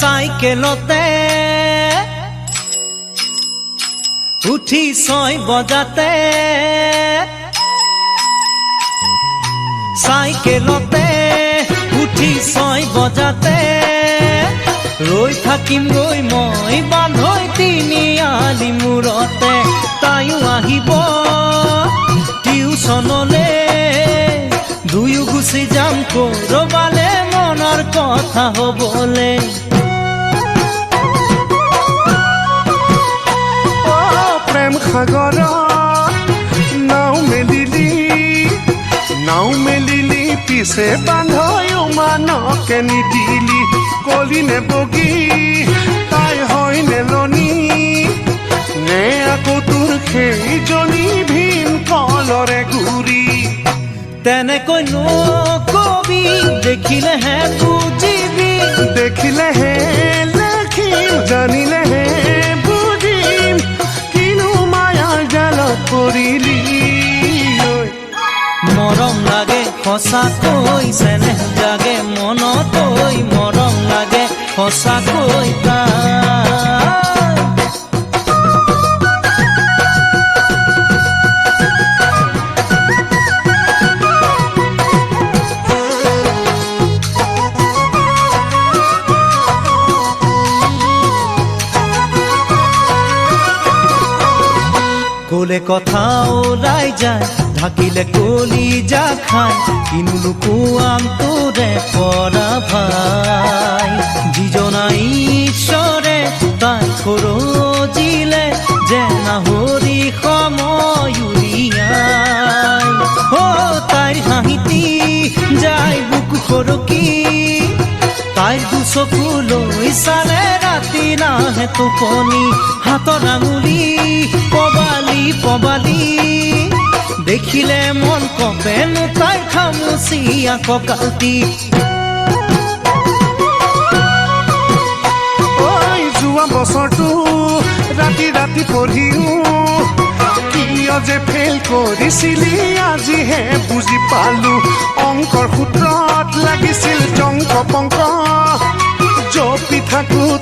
চাইকেলতে উঠি 6 বজাতে চাইকেলতে উঠি 6 বজাতে ৰৈ থাকিম গৈ মই বান্ধৈ তিনিআলি মূৰতে তাইও আহিব টিউচনলে দুয়ো গুচি যাম কৰবালে মনৰ কথা হবলে প্ৰেম সাগৰত নাও মেলিলি পিছে বান্ধৈ মানকে নিদিলি কলি নে বগী তাই হয় নেলনি নে আকৌ তোৰ সেইজনী ভীম কলৰে গুৰি তেনেকৈ নকবি দেখিলেহে বুজিবি দেখিলেহে লেখিম জানিলেহে বুজিম কিনো মায়াৰ জালত পৰিলি মৰম লাগে সঁচাকৈ চেনেহ জাগে মনতৈ মৰম লাগে সঁচাকৈ কোলে কথা ওলাই যায় ঢাকিলে কলি যা খায় কিনো লুকুৱাম তোৰে পৰা ভাই যিজনা ঈশ্বৰে তাই খৰজিলে যে নাহৰি সময় উলিয়াই তাইৰ হাঁহিতি যায় বুকু সৰকি তাইৰ দুচকুলৈ চালে ৰাতি নাহে টোপনি হাতৰ আঙুলি পবালি দেখিলে মন কপেনো তাই খামুচিয়া কঁকালটি যোৱা বছৰটো ৰাতি পঢ়িও কিয় যে ফেইল কৰিছিলি আজিহে বুজি পালো অংকৰ সূত্ৰত লাগিছিল জংক পংক জপি থাকোতে